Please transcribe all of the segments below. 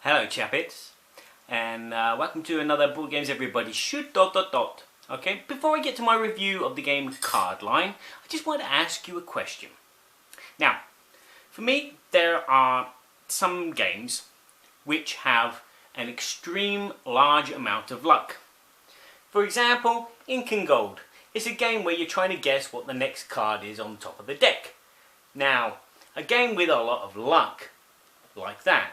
Hello chappets, and welcome to another Board Games Everybody Shoot ... Okay, before I get to my review of the game Cardline, I just want to ask you a question. Now, for me, there are some games which have an extreme large amount of luck. For example, Ink and Gold. It's a game where you're trying to guess what the next card is on top of the deck. Now, a game with a lot of luck, like that,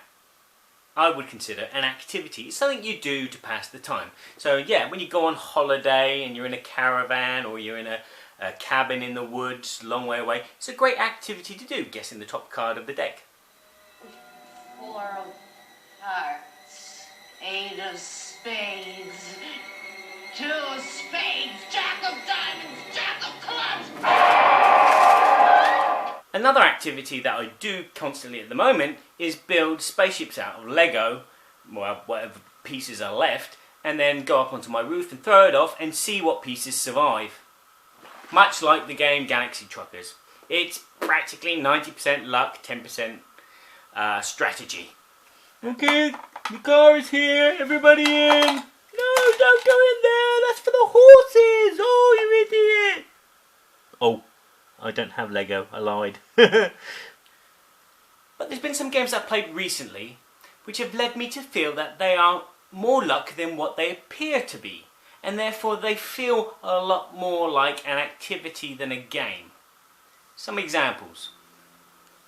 I would consider an activity. It's something you do to pass the time. So yeah, when you go on holiday and you're in a caravan or you're in a cabin in the woods, long way away, it's a great activity to do, guessing the top card of the deck. 4 of hearts, 8 of spades, 2 of spades, jack of diamonds, jack of clubs. Another activity that I do constantly at the moment is build spaceships out of Lego, well, whatever pieces are left, and then go up onto my roof and throw it off and see what pieces survive. Much like the game Galaxy Truckers. It's practically 90% luck, 10% strategy. Okay, the car is here, everybody in! No, don't go in there, that's for the horses! Oh, you idiot! Oh. I don't have Lego, I lied. But there's been some games I've played recently which have led me to feel that they are more luck than what they appear to be, and therefore they feel a lot more like an activity than a game. Some examples.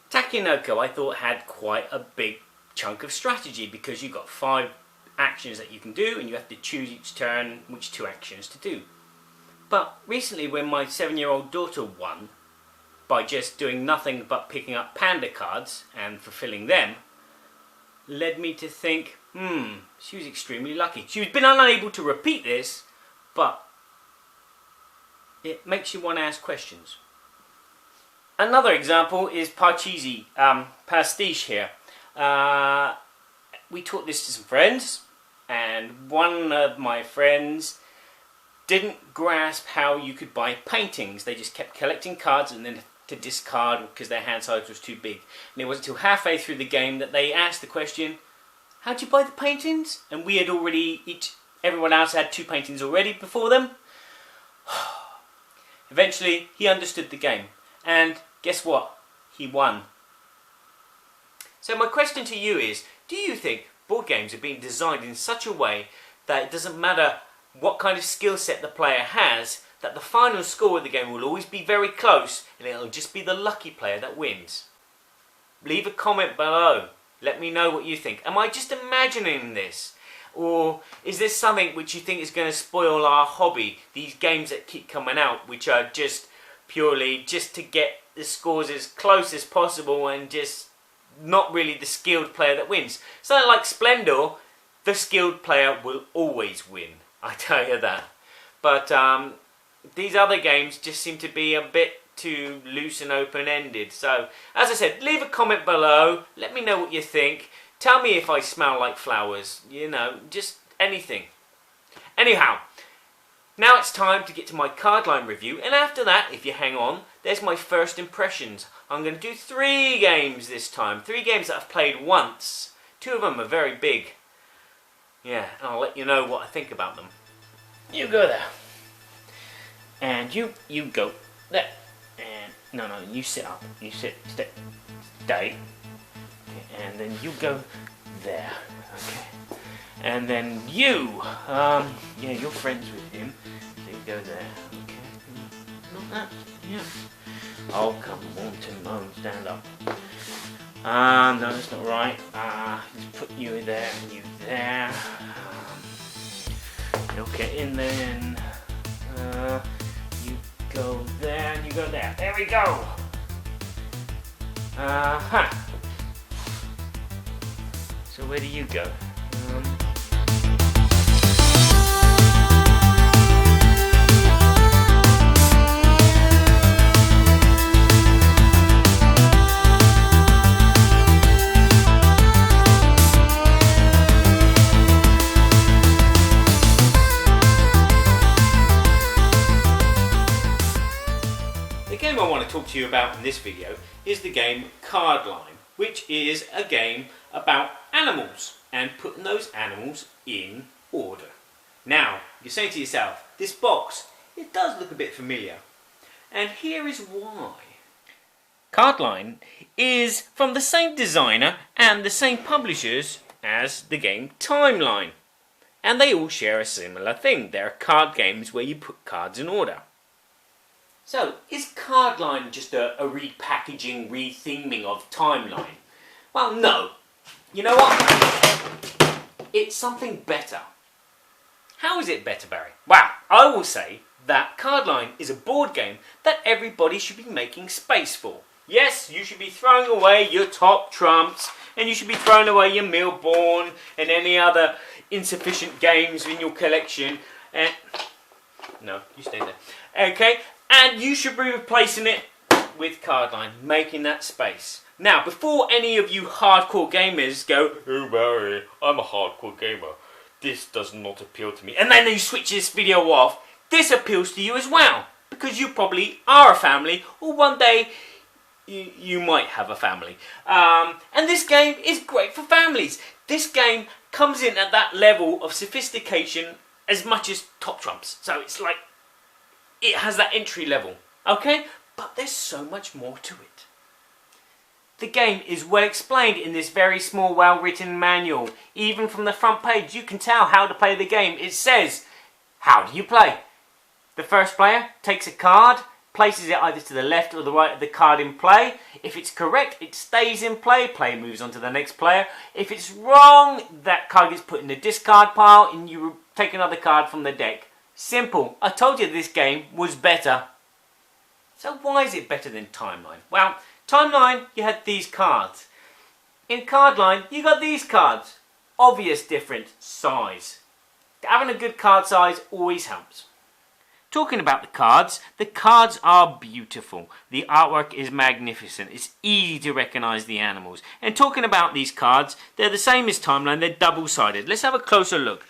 Takenoko I thought had quite a big chunk of strategy because you've got 5 actions that you can do and you have to choose each turn which 2 actions to do. But recently when my 7-year-old daughter won, by just doing nothing but picking up panda cards and fulfilling them, led me to think, she was extremely lucky. She's been unable to repeat this, but it makes you want to ask questions. Another example is Parcheesi, pastiche here. We taught this to some friends, and one of my friends didn't grasp how you could buy paintings. They just kept collecting cards and then to discard because their hand size was too big. And it wasn't until halfway through the game that they asked the question, how'd you buy the paintings? And we had already, everyone else had 2 paintings already before them. Eventually, he understood the game. And guess what? He won. So my question to you is, do you think board games are being designed in such a way that it doesn't matter what kind of skill set the player has, that the final score of the game will always be very close and it'll just be the lucky player that wins? Leave a comment below. Let me know what you think. Am I just imagining this? Or is this something which you think is going to spoil our hobby? These games that keep coming out which are just purely just to get the scores as close as possible and just not really the skilled player that wins. Something like Splendor, the skilled player will always win. I tell you that. But these other games just seem to be a bit too loose and open-ended. So, as I said, leave a comment below. Let me know what you think. Tell me if I smell like flowers. You know, just anything. Anyhow, now it's time to get to my Cardline review. And after that, if you hang on, there's my first impressions. I'm going to do 3 games this time. 3 games that I've played once. 2 of them are very big. Yeah, and I'll let you know what I think about them. You go there. And you go there. And no, you sit up. You stay. Okay, and then you go there. Okay. And then you, yeah, you're friends with him. So you go there. Okay. Not that. Yeah. Oh, come on, Timon, stand up. No, that's not right. Just put you there and you there. Okay, and then you go there and you go there. There we go. So where do you go? I want to talk to you about in this video is the game Cardline, which is a game about animals and putting those animals in order. Now, you're saying to yourself, this box, it does look a bit familiar. And here is why. Cardline is from the same designer and the same publishers as the game Timeline. And they all share a similar thing. They're card games where you put cards in order. So, is Cardline just a repackaging, retheming of Timeline? Well, no. You know what? It's something better. How is it better, Barry? Well, I will say that Cardline is a board game that everybody should be making space for. Yes, you should be throwing away your top trumps, and you should be throwing away your Millborn and any other insufficient games in your collection. And no, you stay there. Okay, and you should be replacing it with Cardline, making that space. Now, before any of you hardcore gamers go, "Oh Barry, I'm a hardcore gamer. This does not appeal to me," and then you switch this video off, this appeals to you as well, because you probably are a family, or one day you might have a family. And this game is great for families. This game comes in at that level of sophistication as much as Top Trumps. So it's like, it has that entry level, okay? But there's so much more to it. The game is well explained in this very small, well-written manual. Even from the front page, you can tell how to play the game. It says, how do you play? The first player takes a card, places it either to the left or the right of the card in play. If it's correct, it stays in play. Player moves on to the next player. If it's wrong, that card gets put in the discard pile and you take another card from the deck. Simple. I told you this game was better. So why is it better than Timeline? Well, Timeline, you had these cards. In Cardline, you got these cards. Obvious different size. Having a good card size always helps. Talking about the cards are beautiful. The artwork is magnificent. It's easy to recognise the animals. And talking about these cards, they're the same as Timeline. They're double-sided. Let's have a closer look.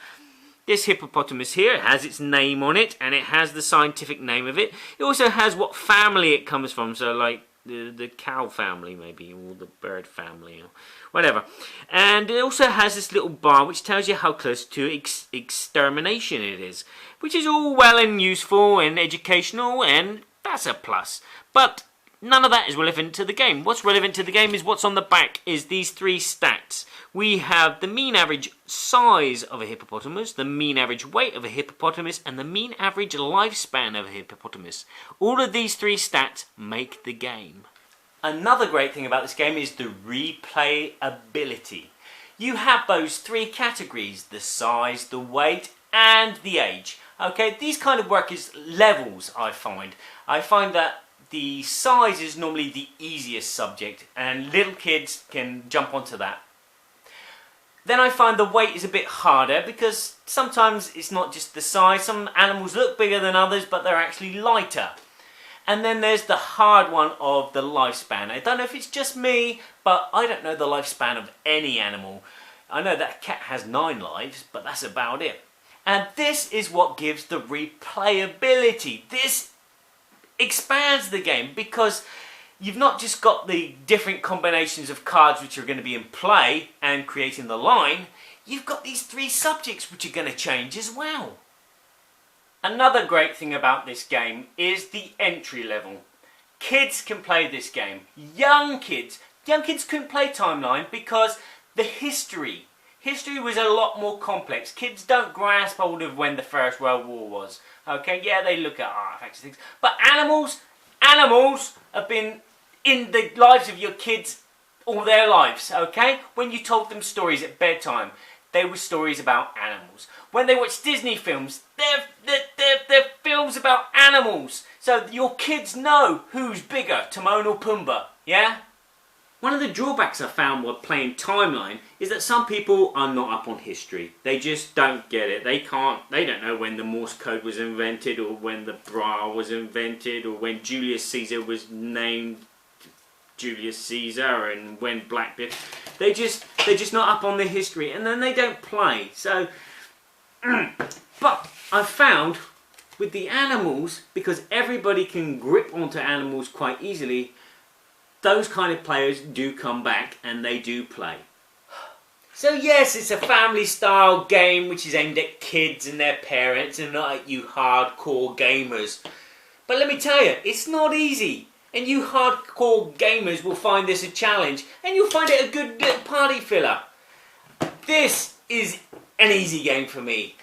This hippopotamus here, it has its name on it, and it has the scientific name of it. It also has what family it comes from, so like the cow family maybe, or the bird family, or whatever. And it also has this little bar which tells you how close to extermination it is, which is all well and useful and educational, and that's a plus. But none of that is relevant to the game. What's relevant to the game is what's on the back, is these three stats. We have the mean average size of a hippopotamus, the mean average weight of a hippopotamus, and the mean average lifespan of a hippopotamus. All of these three stats make the game. Another great thing about this game is the replayability. You have those three categories: the size, the weight, and the age. Okay, these kind of work as levels, I find. I find that the size is normally the easiest subject, and little kids can jump onto that. Then I find the weight is a bit harder, because sometimes it's not just the size. Some animals look bigger than others, but they're actually lighter. And then there's the hard one of the lifespan. I don't know if it's just me, but I don't know the lifespan of any animal. I know that a cat has 9 lives, but that's about it. And this is what gives the replayability. This expands the game, because you've not just got the different combinations of cards which are going to be in play and creating the line, you've got these three subjects which are going to change as well. Another great thing about this game is the entry level. Kids can play this game. Young kids couldn't play Timeline because the history was a lot more complex. Kids don't grasp hold of when the First World War was. Okay, yeah, they look at artifacts and things. But animals have been in the lives of your kids all their lives, okay? When you told them stories at bedtime, they were stories about animals. When they watch Disney films, they're films about animals. So your kids know who's bigger, Timon or Pumbaa, yeah? One of the drawbacks I found while playing Timeline is that some people are not up on history. They just don't get it. They don't know when the Morse code was invented, or when the Braille was invented, or when Julius Caesar was named Julius Caesar, and when Blackbeard. They're just not up on the history, and then they don't play. So, but I found with the animals, because everybody can grip onto animals quite easily, those kind of players do come back and they do play. So yes, it's a family style game which is aimed at kids and their parents and not at you hardcore gamers. But let me tell you, it's not easy. And you hardcore gamers will find this a challenge and you'll find it a good little party filler. This is an easy game for me.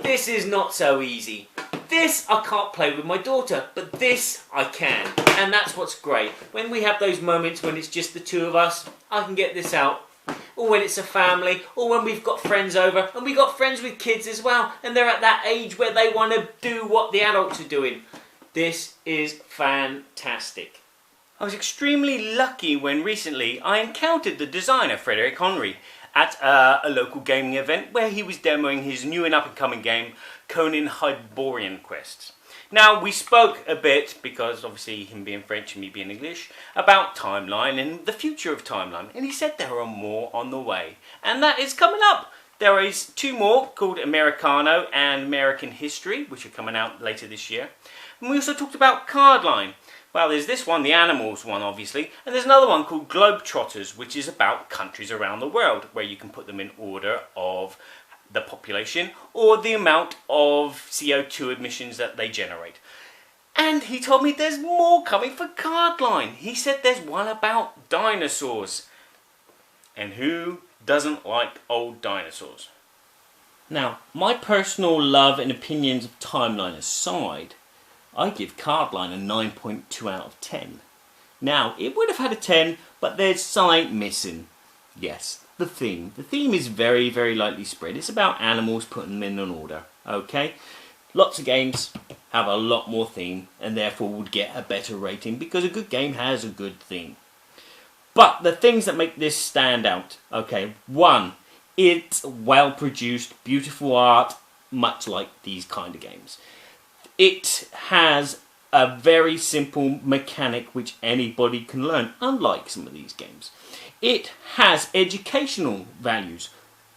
This is not so easy. This I can't play with my daughter, but this I can. And that's what's great. When we have those moments when it's just the two of us, I can get this out. Or when it's a family, or when we've got friends over, and we've got friends with kids as well, and they're at that age where they want to do what the adults are doing. This is fantastic. I was extremely lucky when recently I encountered the designer Frederick Henry at a local gaming event where he was demoing his new and up-and-coming game, Conan Hyborian Quests. Now, we spoke a bit, because obviously him being French and me being English, about Timeline and the future of Timeline, and he said there are more on the way, and that is coming up. There is 2 more called Americano and American History, which are coming out later this year. And we also talked about Cardline. Well, there's this one, the animals one, obviously, and there's another one called Globetrotters, which is about countries around the world, where you can put them in order of the population or the amount of CO2 emissions that they generate. And he told me there's more coming for Cardline. He said there's one about dinosaurs. And who doesn't like old dinosaurs? Now, my personal love and opinions of Timeline aside, I give Cardline a 9.2 out of 10. Now, it would have had a 10, but there's something missing. Yes, the theme. The theme is very, very lightly spread. It's about animals, putting them in an order. Okay? Lots of games have a lot more theme and therefore would get a better rating because a good game has a good theme. But the things that make this stand out, okay, 1, it's well produced, beautiful art, much like these kind of games. It has a very simple mechanic which anybody can learn, unlike some of these games. It has educational values,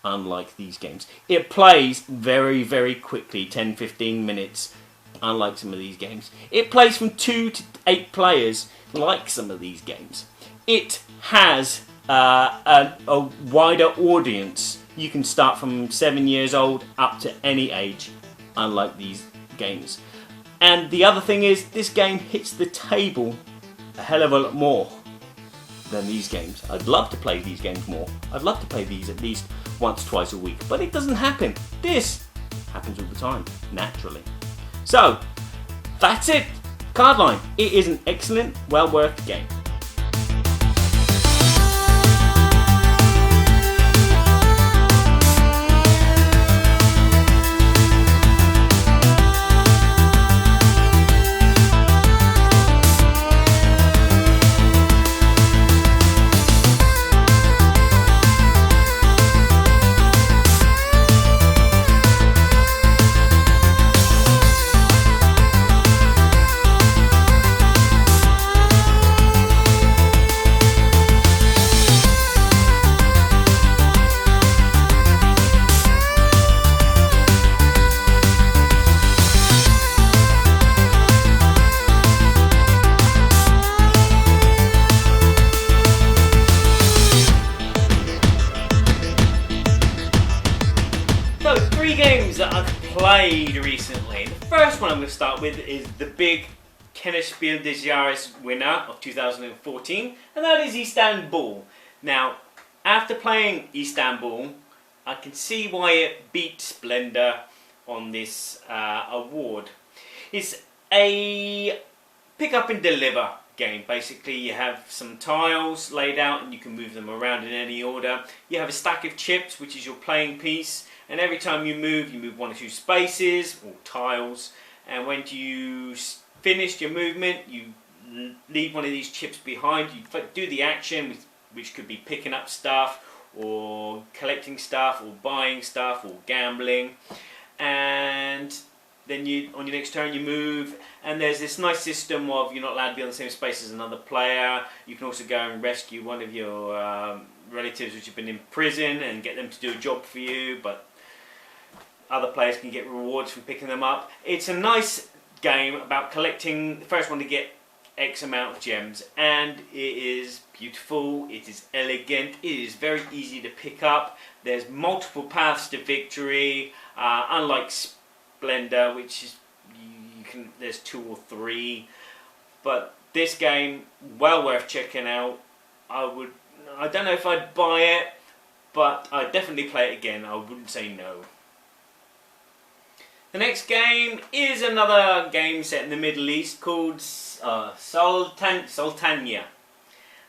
unlike these games. It plays very, very quickly, 10-15 minutes, unlike some of these games. It plays from 2 to 8 players, like some of these games. It has a wider audience. You can start from 7 years old up to any age, unlike these games. And the other thing is, this game hits the table a hell of a lot more than these games. I'd love to play these games more. I'd love to play these at least once, twice a week, but it doesn't happen. This happens all the time, naturally. So, that's it. Cardline. It is an excellent, well worth game. So, 3 games that I've played recently. The first one I'm going to start with is the big Kennerspiel des Jahres winner of 2014, and that is Istanbul. Now, after playing Istanbul, I can see why it beat Splendor on this award. It's a pick up and deliver game. Basically, you have some tiles laid out and you can move them around in any order. You have a stack of chips, which is your playing piece, and every time you move 1 or 2 spaces or tiles, and when you finish your movement, you leave one of these chips behind. You do the action, which could be picking up stuff or collecting stuff or buying stuff or gambling, and then on your next turn you move, and there's this nice system of you're not allowed to be on the same space as another player. You can also go and rescue one of your relatives which have been in prison and get them to do a job for you, but other players can get rewards from picking them up. It's a nice game about collecting. The first one to get X amount of gems, and it is beautiful, it is elegant, it is very easy to pick up. There's multiple paths to victory, unlike Splendor, which is there's 2 or 3. But this game, well worth checking out. I don't know if I'd buy it, but I'd definitely play it again. I wouldn't say no. The next game is another game set in the Middle East called Sultaniya.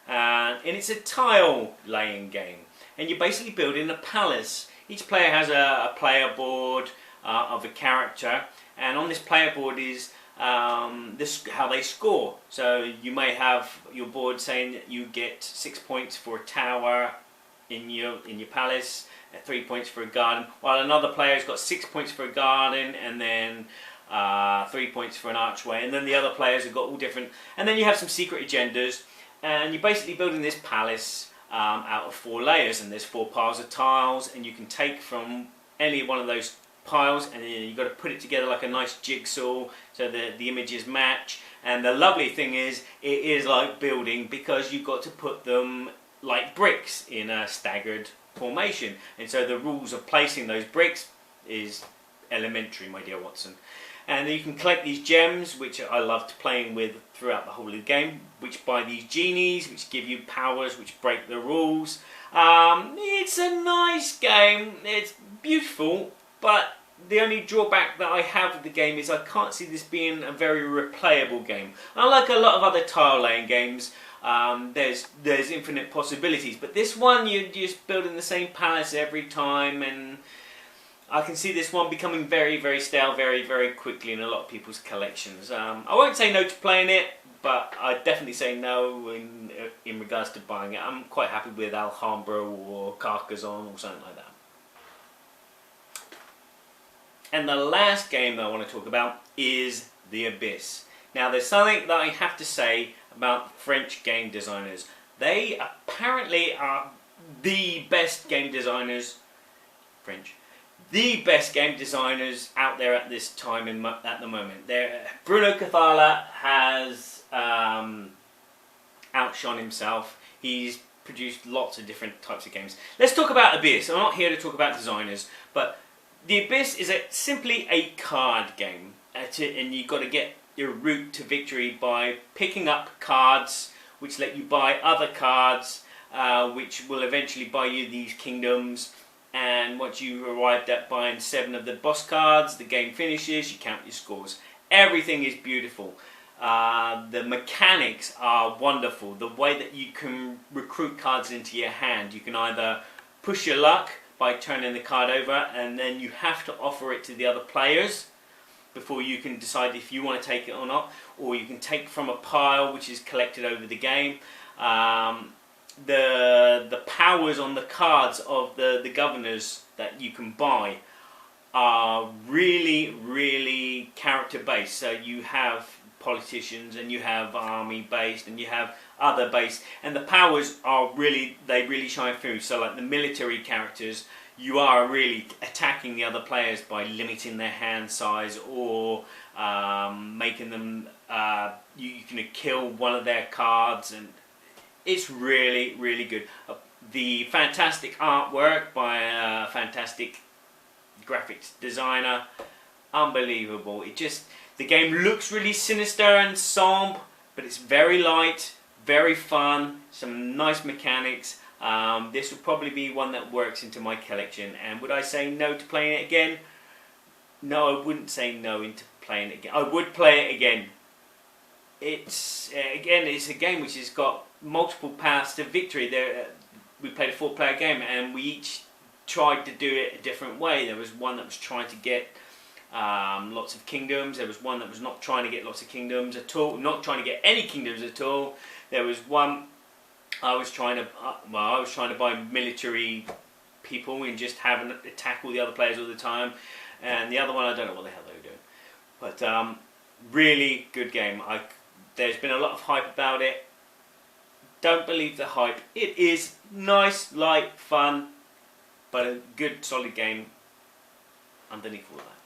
And it's a tile laying game. And you're basically building a palace. Each player has a player board of a character. And on this player board is how they score. So you may have your board saying that you get 6 points for a tower in your palace, 3 points for a garden, while another player's got 6 points for a garden, and then 3 points for an archway, and then the other players have got all different, and then you have some secret agendas, and you're basically building this palace out of 4 layers, and there's 4 piles of tiles, and you can take from any one of those piles, and then you've got to put it together like a nice jigsaw so that the images match. And the lovely thing is, it is like building, because you've got to put them like bricks in a staggered formation, and so the rules of placing those bricks is elementary, my dear Watson. And you can collect these gems, which I loved playing with throughout the whole of the game, which buy these genies, which give you powers which break the rules. It's a nice game, it's beautiful, but the only drawback that I have with the game is I can't see this being a very replayable game. Unlike a lot of other tile laying games, there's infinite possibilities, but this one you're just building the same palace every time, and I can see this one becoming very, very stale very, very quickly in a lot of people's collections. I won't say no to playing it, but I'd definitely say no in regards to buying it. I'm quite happy with Alhambra or Carcassonne or something like that. And the last game that I want to talk about is The Abyss. Now, there's something that I have to say about French game designers. They apparently are the best game designers, the best game designers out there at this time at the moment. Bruno Cathala has outshone himself. He's produced lots of different types of games. Let's talk about Abyss. I'm not here to talk about designers, but The Abyss is simply a card game, and you've got to get your route to victory by picking up cards which let you buy other cards which will eventually buy you these kingdoms. And once you've arrived at buying 7 of the boss cards, the game finishes, you count your scores. Everything is beautiful. The mechanics are wonderful. The way that you can recruit cards into your hand, you can either push your luck by turning the card over, and then you have to offer it to the other players before you can decide if you want to take it or not, or you can take from a pile which is collected over the game. The powers on the cards of the governors that you can buy are really, really character based. So you have politicians, and you have army based, and you have other based, and the powers are they really shine through. So like the military characters, you are really attacking the other players by limiting their hand size, or making them you can kill one of their cards, and it's really, really good. The fantastic artwork by a fantastic graphics designer, unbelievable. The game looks really sinister and sombre, but it's very light, very fun, some nice mechanics. This would probably be one that works into my collection. And would I say no to playing it again? No, I wouldn't say no into playing it again. I would play it again. It's a game which has got multiple paths to victory. We played a 4-player game, and we each tried to do it a different way. There was one that was trying to get lots of kingdoms. There was one that was not trying to get lots of kingdoms at all, not trying to get any kingdoms at all. There was one I was trying to buy military people and just have an attack all the other players all the time. And the other one, I don't know what the hell they were doing. But really good game. There's been a lot of hype about it. Don't believe the hype. It is nice, light, fun, but a good, solid game underneath all that.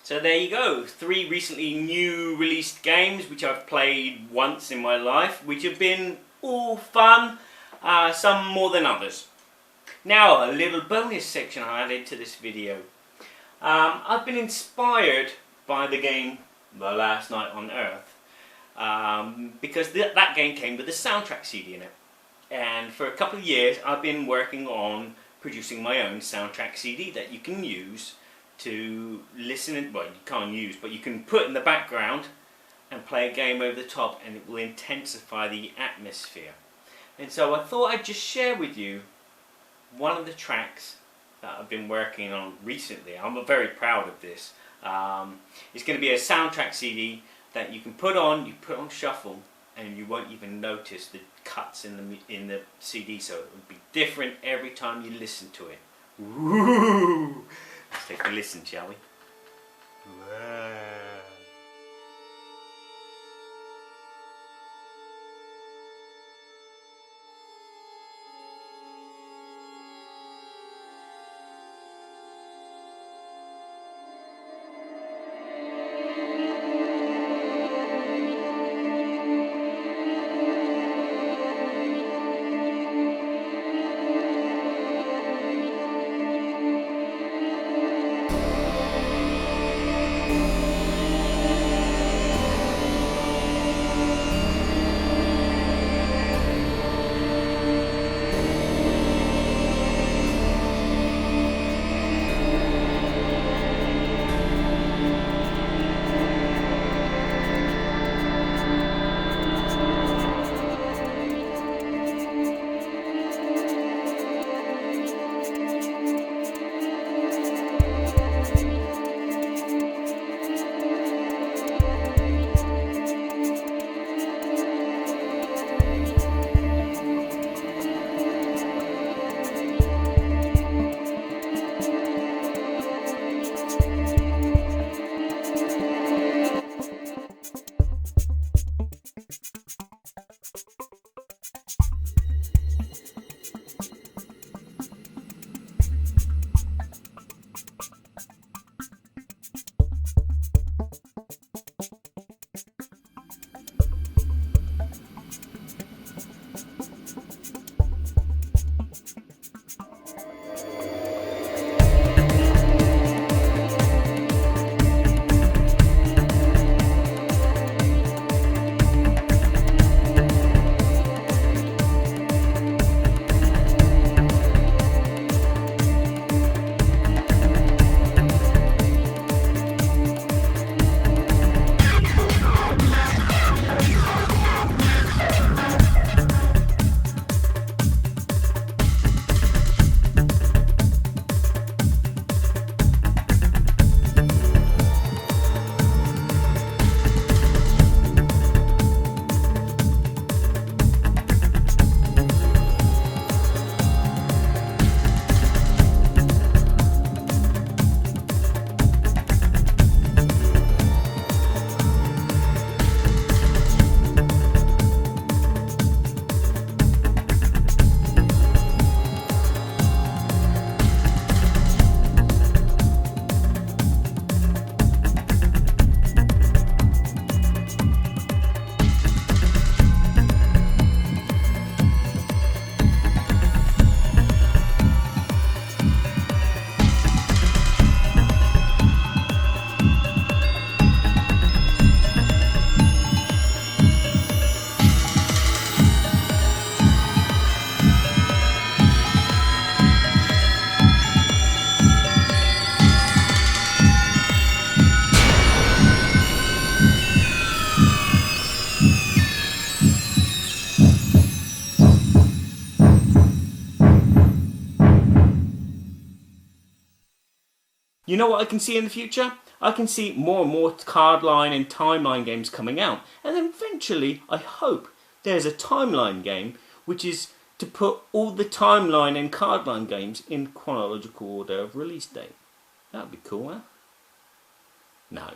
So there you go, 3 recently new released games which I've played once in my life, which have been all fun, some more than others. Now, a little bonus section I added to this video. I've been inspired by the game The Last Night on Earth, because that game came with a soundtrack CD in it. And for a couple of years I've been working on producing my own soundtrack CD that you can use to listen, well, you can't use, but you can put in the background and play a game over the top, and it will intensify the atmosphere. And so I thought I'd just share with you one of the tracks that I've been working on recently. I'm very proud of this. It's going to be a soundtrack CD that you can put on shuffle, and you won't even notice the cuts in the CD, so it will be different every time you listen to it. Woo! Let's take a listen, shall we? You know what I can see in the future? I can see more and more Cardline and Timeline games coming out. And then eventually, I hope, there's a Timeline game, which is to put all the Timeline and Cardline games in chronological order of release date. That would be cool, huh? No.